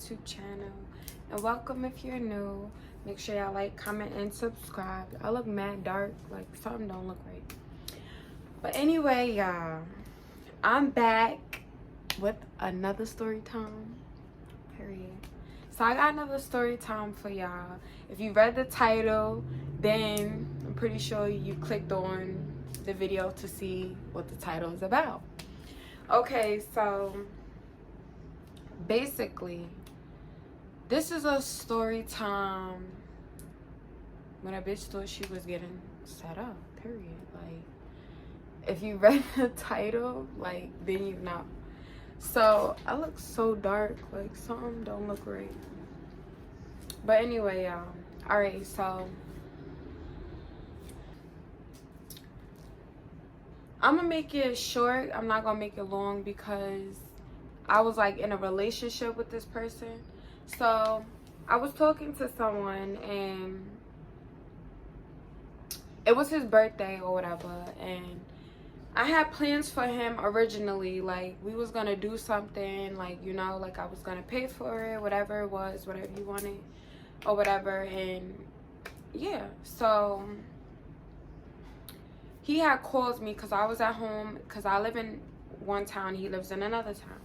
YouTube channel, and welcome if you're new. Make sure y'all like, comment, and subscribe. I look mad dark, like something don't look right. But anyway, y'all, I'm back with another story time. Period. So I got another story time for y'all. If you read the title, then I'm pretty sure you clicked on the video to see what the title is about. Okay, so basically, this is a story time when a bitch thought she was getting set up, period. Like, if you read the title, like, then you know. So I look so dark, like something don't look right. But anyway, y'all, alright, so I'm gonna make it short. I'm not gonna make it long because I was like in a relationship with this person. So I was talking to someone and it was his birthday or whatever, and I had plans for him originally. Like, we was gonna do something, like, you know, like I was gonna pay for it, whatever it was, whatever you wanted or whatever. And yeah, so he had called me because I was at home, because I live in one town, he lives in another town.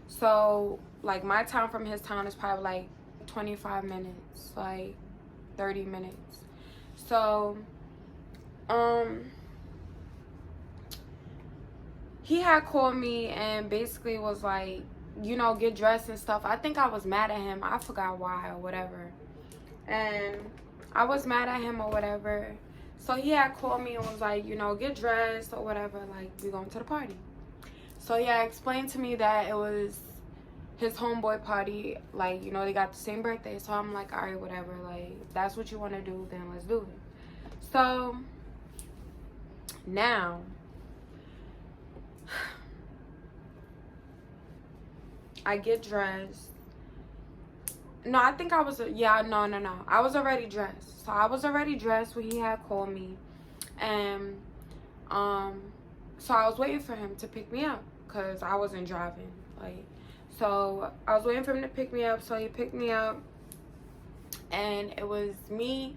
So like my town from his town is probably like 25 minutes, like 30 minutes. So he had called me and basically was like, you know, get dressed and stuff. I think I was mad at him. I forgot why or whatever. And I was mad at him or whatever. So he had called me and was like, you know, get dressed or whatever. Like, we going to the party. So he had explained to me that it was his homeboy party. Like, you know, they got the same birthday. So I'm like, all right, whatever. Like, if that's what you want to do, then let's do it. So now I get dressed. No, I think I was, yeah, no. I was already dressed. So I was already dressed when he had called me. And, so I was waiting for him to pick me up because I wasn't driving. Like, so I was waiting for him to pick me up. So he picked me up. And it was me,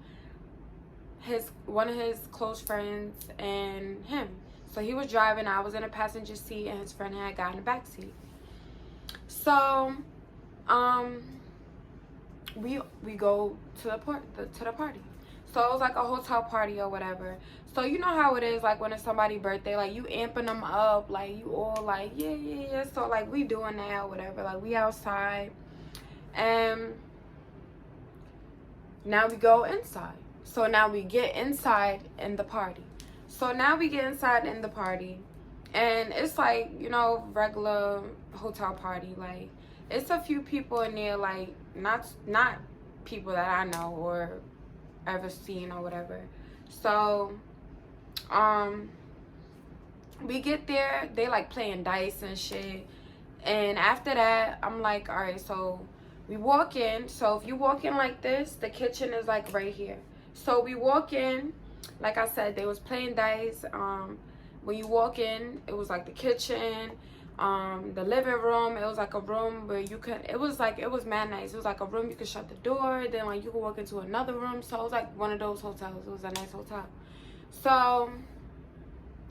one of his close friends, and him. So he was driving, I was in a passenger seat, and his friend had got in the back seat. So, we go to the party. So it was like a hotel party or whatever. So you know how it is, like when it's somebody's birthday, like you amping them up, like you all like yeah. So like we doing that or whatever, like we outside, and now we go inside. So now we get inside in the party. So now we get inside in the party, and it's like, you know, regular hotel party. Like, it's a few people in there, like not people that I know or ever seen or whatever. So we get there, they like playing dice and shit. And after that, I'm like, all right, so we walk in. So if you walk in like this, the kitchen is like right here. So we walk in, like I said, they was playing dice. When you walk in, it was like the kitchen, the living room. It was like a room where you could, it was mad nice. It was like a room you could shut the door, then like you could walk into another room. So it was like one of those hotels. It was a nice hotel. So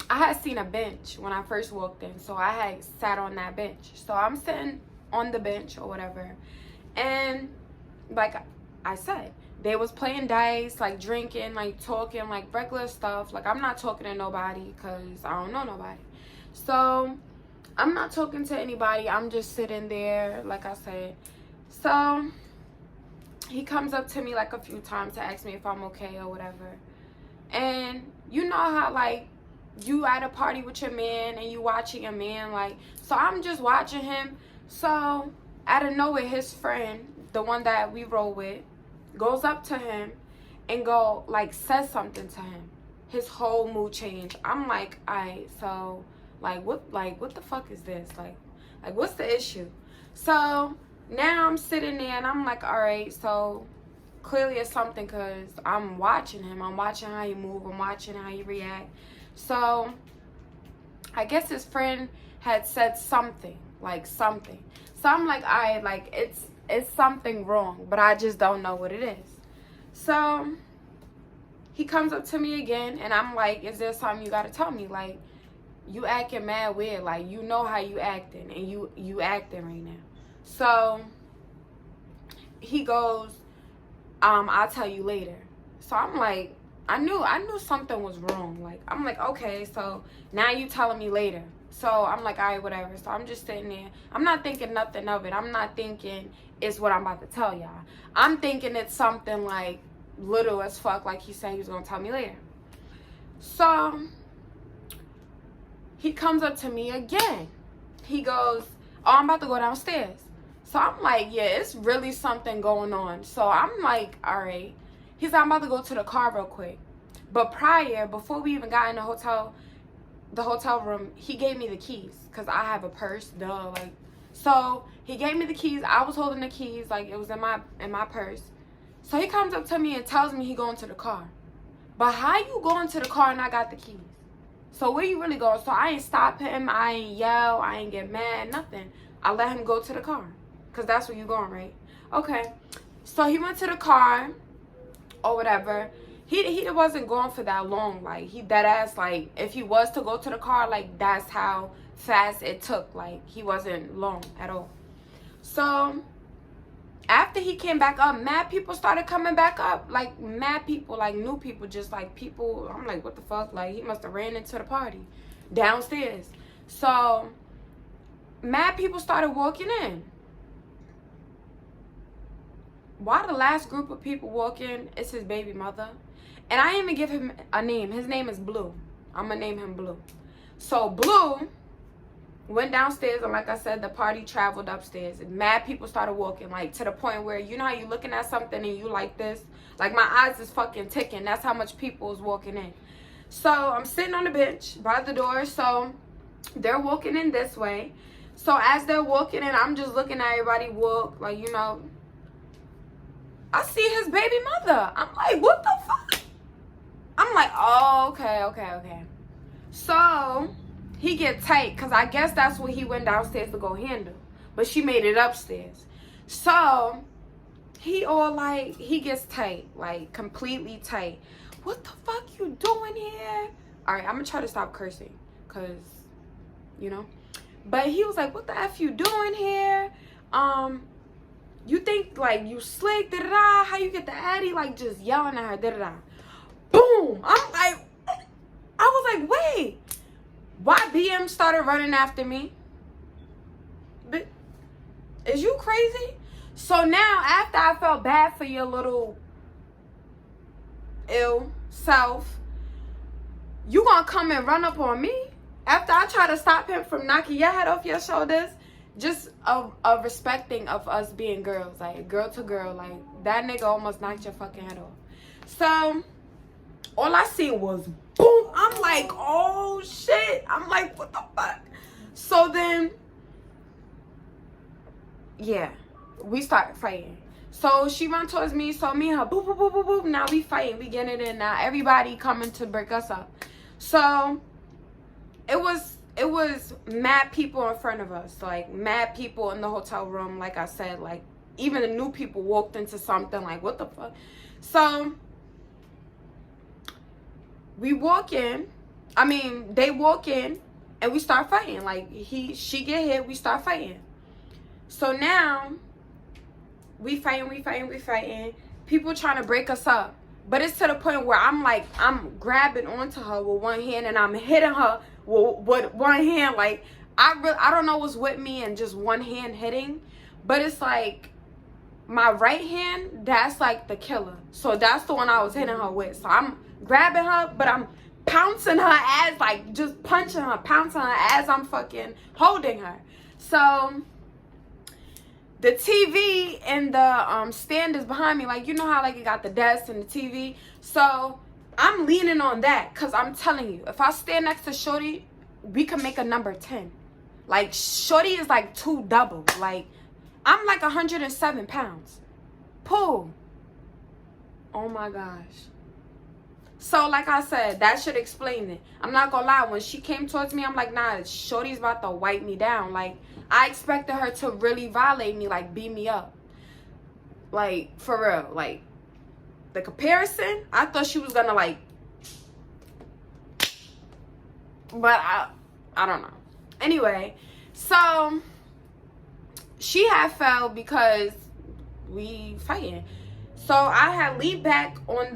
I had seen a bench when I first walked in, so I had sat on that bench. So I'm sitting on the bench or whatever, and like I said, they was playing dice, like drinking, like talking, like regular stuff. Like, I'm not talking to nobody because I don't know nobody. So I'm not talking to anybody. I'm just sitting there, like I said. So he comes up to me like a few times to ask me if I'm okay or whatever. And you know how like you at a party with your man and you watching a man, like, so I'm just watching him. So out of nowhere, his friend, the one that we roll with, goes up to him and says something to him. His whole mood changed. I'm like, alright, so what the fuck is this? Like what's the issue? So now I'm sitting there and I'm like, alright, so clearly it's something, because I'm watching him. I'm watching how he move. I'm watching how he react. So I guess his friend had said something. So I'm like, alright, like it's something wrong, but I just don't know what it is. So he comes up to me again, and I'm like, is there something you gotta tell me? Like, you acting mad weird. Like, you know how you acting, and you acting right now. So he goes, I'll tell you later. So I'm like, I knew something was wrong. Like, I'm like, okay, so now you telling me later. So I'm like, all right, whatever. So I'm just sitting there. I'm not thinking nothing of it. I'm not thinking it's what I'm about to tell y'all. I'm thinking it's something like little as fuck, like he said he was gonna tell me later. So he comes up to me again. He goes, oh, I'm about to go downstairs. So I'm like, yeah, it's really something going on. So I'm like, all right. He's like, I'm about to go to the car real quick. But before we even got in the hotel room, he gave me the keys. Because I have a purse, duh. Like, so he gave me the keys. I was holding the keys, like it was in my purse. So he comes up to me and tells me he going to the car. But how you going to the car and I got the keys? So where you really going? So I ain't stop him. I ain't yell. I ain't get mad. Nothing. I let him go to the car. Because that's where you going, right? Okay. So he went to the car or whatever. He wasn't going for that long. Like, he dead ass, like, if he was to go to the car, like, that's how fast it took. Like, he wasn't long at all. So after he came back up, mad people started coming back up. Like, mad people, like, new people, just, like, people. I'm like, what the fuck? Like, he must have ran into the party downstairs. So mad people started walking in. Why the last group of people walk in is his baby mother. And I didn't even give him a name. His name is Blue. I'm going to name him Blue. So Blue went downstairs, and like I said, the party traveled upstairs. And mad people started walking, like, to the point where, you know how you looking at something and you like this? Like, my eyes is fucking ticking. That's how much people is walking in. So I'm sitting on the bench by the door. So they're walking in this way. So as they're walking in, I'm just looking at everybody walk, like, you know. I see his baby mother. I'm like, what the fuck? I'm like, oh, okay. So he get tight, because I guess that's what he went downstairs to go handle. But she made it upstairs. So he all like, he gets tight, like completely tight. What the fuck you doing here? All right, I'm going to try to stop cursing, because, you know. But he was like, what the F you doing here? You think, like, you slick, da-da-da, how you get the addy, like, just yelling at her, da-da-da. Boom! I'm like, I was like, wait. Why BM started running after me? But is you crazy? So now, after I felt bad for your little ill self, you gonna come and run up on me? After I try to stop him from knocking your head off your shoulders? Just a respecting of us being girls, like girl to girl, like that nigga almost knocked your fucking head off. So all I seen was boom. I'm like, oh shit. I'm like, what the fuck? So then, yeah, we start fighting. So she run towards me. So me and her, boop, boop, boop, boop, boop. Now we fighting. We getting it in now. Everybody coming to break us up. So it was mad people in front of us, like mad people in the hotel room. Like I said, like even the new people walked into something, like what the fuck. So we walk in, they walk in and we start fighting. Like she get hit, we start fighting. So now we fighting. People trying to break us up. But it's to the point where I'm like, I'm grabbing onto her with one hand and I'm hitting her with one hand. Like, I don't know what's with me and just one hand hitting. But it's like, my right hand, that's like the killer. So that's the one I was hitting her with. So I'm grabbing her, but I'm pouncing her ass, like just punching her, pouncing her as I'm fucking holding her. So the TV and the stand is behind me. Like, you know how, like, you got the desk and the TV? So I'm leaning on that, because I'm telling you, if I stand next to Shorty, we can make a number 10. Like, Shorty is, like, 2 double. Like, I'm, like, 107 pounds. Pull. Oh, my gosh. So, like I said, that should explain it. I'm not gonna lie. When she came towards me, I'm like, nah, Shorty's about to wipe me down. Like, I expected her to really violate me, like, beat me up. Like, for real. Like, the comparison, I thought she was gonna, like, but I don't know. Anyway, so she had fell because we fighting. So I had leaned back on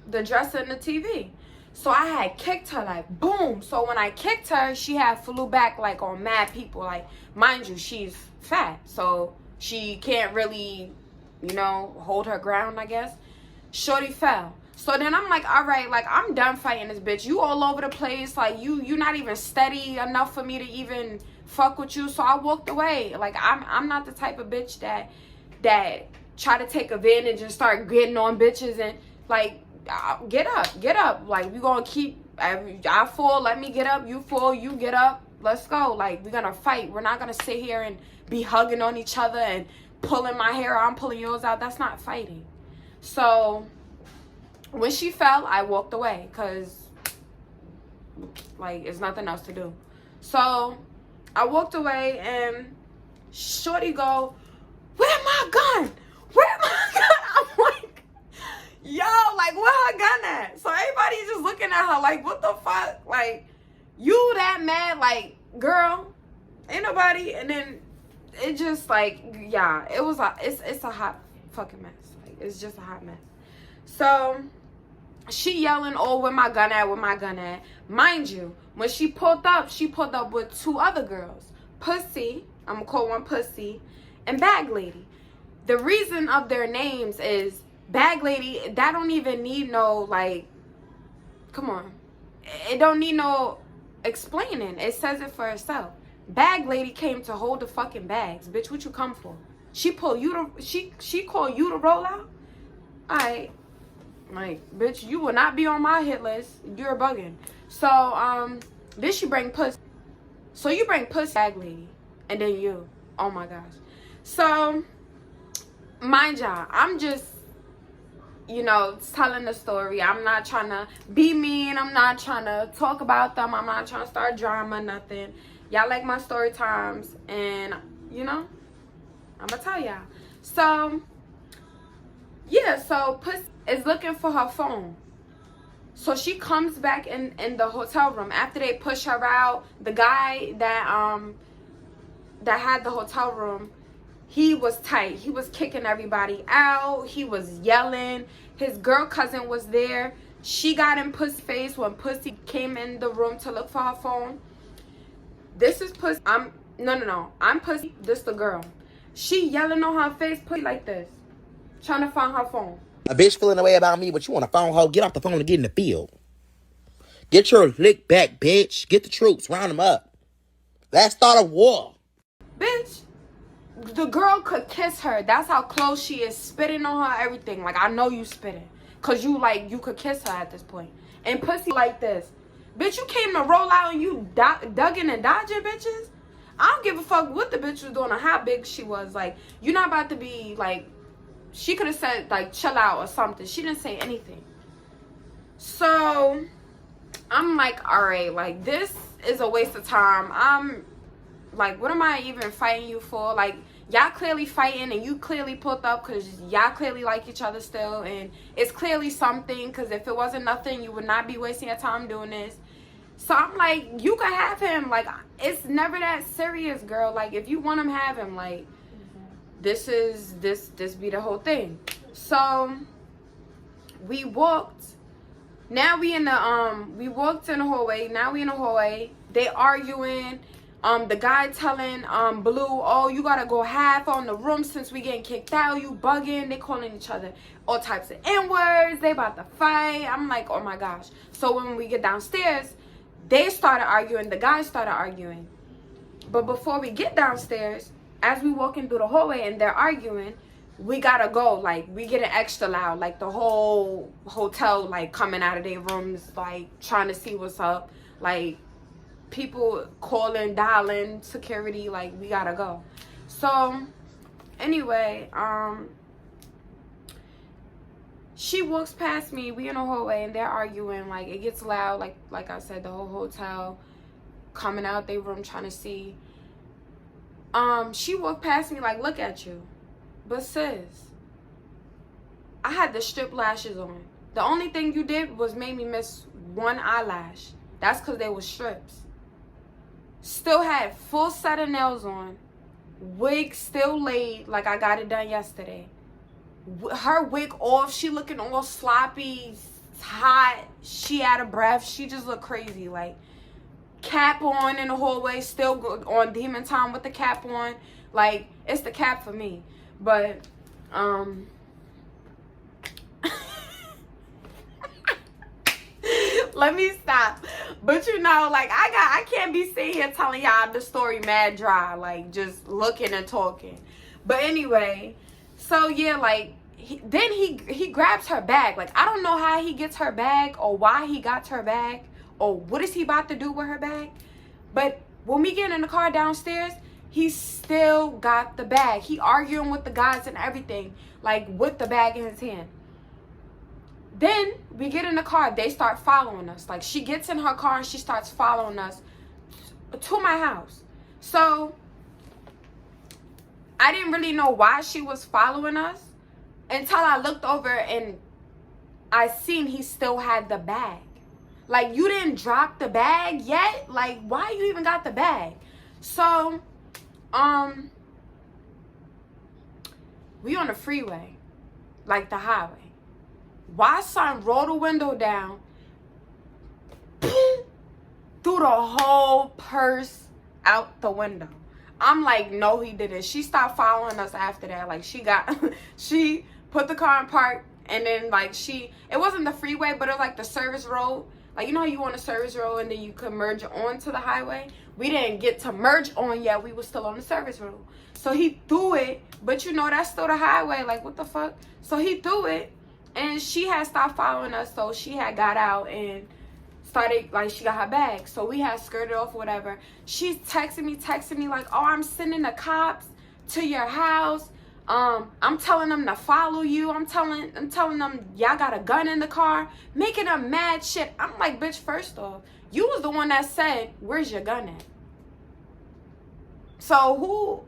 the dresser in the TV. So I had kicked her, like, boom. So when I kicked her, she had flew back, like, on mad people. Like, mind you, she's fat, so she can't really, you know, hold her ground, I guess. Shorty fell. So then I'm like, all right, like, I'm done fighting this bitch. You all over the place. Like, you not even steady enough for me to even fuck with you. So I walked away. Like, I'm not the type of bitch that try to take advantage and start getting on bitches and, like, get up. Like, we gonna keep, I fall, let me get up. You fall, you get up. Let's go. Like, we're gonna fight. We're not gonna sit here and be hugging on each other and pulling my hair out, I'm pulling yours out. That's not fighting. So when she fell, I walked away because, like, it's nothing else to do. So I walked away and shorty go, where my gun? Where my gun? I'm like, yo, like, where her gun at? So everybody's just looking at her like, what the fuck? Like, you that mad? Like, girl, ain't nobody. And then it just, like, yeah, it was it's a hot fucking mess. Like, it's just a hot mess. So she yelling, oh, where my gun at? Where my gun at? Mind you, when she pulled up with two other girls. Pussy, I'm gonna call one Pussy, and Bag Lady. The reason of their names is Bag Lady, that don't even need no, like, come on. It don't need no explaining. It says it for itself. Bag Lady came to hold the fucking bags. Bitch, what you come for? She pull you to, she called you to roll out? Alright. Like, bitch, you will not be on my hit list. You're bugging. So, then she bring Pussy. So you bring Pussy, Bag Lady, and then you. Oh my gosh. So, mind y'all, I'm just, you know, telling the story. I'm not trying to be mean. I'm not trying to talk about them. I'm not trying to start drama, nothing. Y'all like my story times, and, you know, I'm gonna tell y'all. So, yeah, so Pussy is looking for her phone. So she comes back in the hotel room after they push her out. The guy that had the hotel room, he was tight. He was kicking everybody out. He was yelling. His girl cousin was there. She got in Pussy's face when Pussy came in the room to look for her phone. This is Pussy. No. I'm Pussy. This the girl. She yelling on her face, Pussy like this, trying to find her phone. A bitch feeling the way about me, but you want a phone hoe? Get off the phone and get in the field. Get your lick back, bitch. Get the troops. Round them up. Let's start a war. Bitch, the girl could kiss her. That's how close she is. Spitting on her, everything. Like, I know you spitting. Because you could kiss her at this point. And Pussy like this. Bitch, you came to roll out and you dugging and dodging bitches? I don't give a fuck what the bitch was doing or how big she was. Like, you're not about to be, like, she could have said, like, chill out or something. She didn't say anything. So, I'm like, all right, like, this is a waste of time. I'm, like, what am I even fighting you for? Like, y'all clearly fighting and you clearly pulled up because y'all clearly like each other still. And it's clearly something, because if it wasn't nothing, you would not be wasting your time doing this. So, I'm like, you can have him. Like, it's never that serious, girl. Like, if you want him, have him. Like, this be the whole thing. So we walked. Now we in the we walked in the hallway. Now we in the hallway. They arguing. The guy telling Blue, oh, you gotta go half on the room since we getting kicked out. You bugging. They calling each other all types of N-words. They about to fight. I'm like, oh my gosh. So when we get downstairs, they started arguing. The guys started arguing. But before we get downstairs, as we walking through the hallway and they're arguing, we gotta go. Like, we getting extra loud. Like, the whole hotel, like, coming out of their rooms, like, trying to see what's up. Like, people calling, dialing, security. Like, we gotta go. So, anyway, she walks past me. We in the hallway and they're arguing. Like, it gets loud. Like I said, the whole hotel coming out their room trying to see. She walked past me like, look at you. But sis, I had the strip lashes on. The only thing you did was make me miss one eyelash. That's because they were strips. Still had full set of nails on. Wig still laid like I got it done yesterday. Her wig off. She looking all sloppy, hot. She out of breath. She just looked crazy. Like, cap on in the hallway. Still on demon time with the cap on. Like, it's the cap for me. But, let me stop. But you know, like, I can't be sitting here telling y'all the story mad dry, like just looking and talking. But anyway, so yeah, like then he grabs her bag. Like, I don't know how he gets her bag or why he got her bag or what is he about to do with her bag. But when we get in the car downstairs, he still got the bag. He arguing with the guys and everything, like with the bag in his hand. Then we get in the car. They start following us. Like, she gets in her car and she starts following us to my house. So I didn't really know why she was following us until I looked over and I seen he still had the bag. Like, you didn't drop the bag yet? Like, why you even got the bag? So, we on the freeway, like the highway. Why son roll the window down, threw the whole purse out the window. I'm like, no, he didn't. She stopped following us after that. Like, she put the car in park, and then like it wasn't the freeway, but it was like the service road. Like, you know how you on a service road and then you could merge onto the highway? We didn't get to merge on yet. We were still on the service road. So he threw it, but you know, that's still the highway. Like, what the fuck? So he threw it. And she had stopped following us, so she had got out and started, like, she got her bag. So we had skirted off or whatever. She's texting me like, oh, I'm sending the cops to your house. I'm telling them to follow you. I'm telling them y'all got a gun in the car. Making them mad shit. I'm like, bitch, first off, you was the one that said, where's your gun at? So who,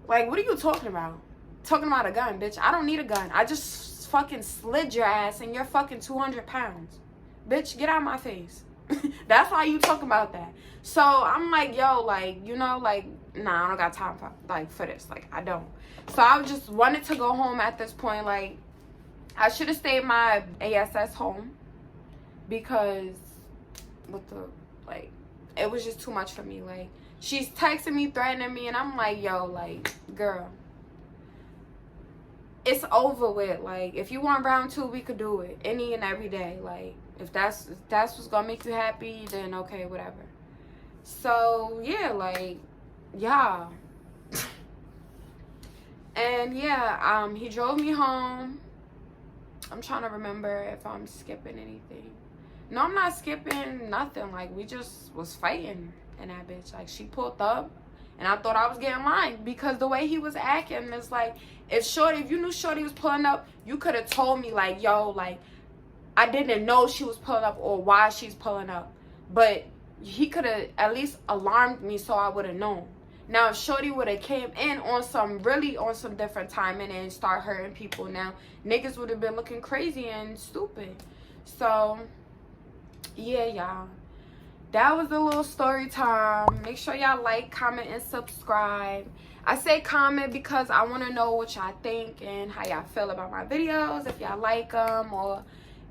like, what are you talking about? Talking about a gun, bitch. I don't need a gun. I just fucking slid your ass and you're fucking 200 pounds. Bitch, get out of my face. That's why you talking about that. So I'm like, yo, like, you know, like, nah, I don't got time for this. Like, I don't. So I just wanted to go home at this point. Like, I should have stayed my ASS home because like, it was just too much for me. Like, she's texting me, threatening me, and I'm like, yo, like, girl, it's over with. Like, if you want round 2, we could do it any and every day. Like, if that's what's gonna make you happy, then okay, whatever. So yeah, like, yeah. And yeah, he drove me home. I'm trying to remember if I'm skipping anything. No, I'm not skipping nothing. Like, we just was fighting in that bitch. Like, she pulled up and I thought I was getting lying because the way he was acting is like, if you knew Shorty was pulling up, you could have told me, like, yo, like, I didn't know she was pulling up or why she's pulling up. But he could have at least alarmed me so I would have known. Now, if Shorty would have came in on some different timing and start hurting people, now niggas would have been looking crazy and stupid. So, yeah, y'all. That was a little story time. Make sure y'all like, comment, and subscribe. I say comment because I want to know what y'all think and how y'all feel about my videos. If y'all like them or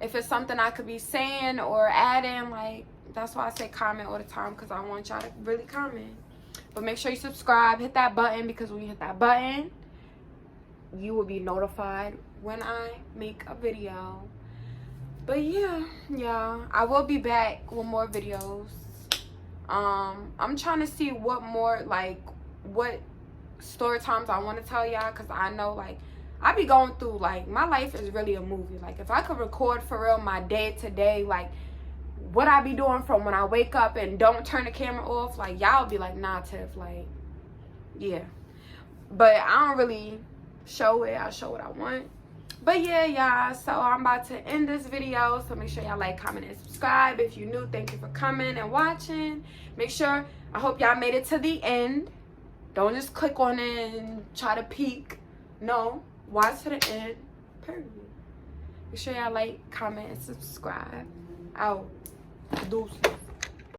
if it's something I could be saying or adding. Like, that's why I say comment all the time, because I want y'all to really comment. But make sure you subscribe. Hit that button, because when you hit that button, you will be notified when I make a video. But yeah, I will be back with more videos. I'm trying to see what more, like, what story times I want to tell y'all, because I know, like, I be going through, like, my life is really a movie. Like, if I could record for real my day to day, like, what I be doing from when I wake up and don't turn the camera off, like, y'all be like, nah, Tiff, like, yeah. But I don't really show it. I show what I want. But yeah, y'all, so I'm about to end this video. So make sure y'all like, comment, and subscribe. If you're new, thank you for coming and watching. Make sure, I hope y'all made it to the end. Don't just click on it and try to peek. No, watch to the end. Period. Make sure y'all like, comment, and subscribe. Out. Deuces.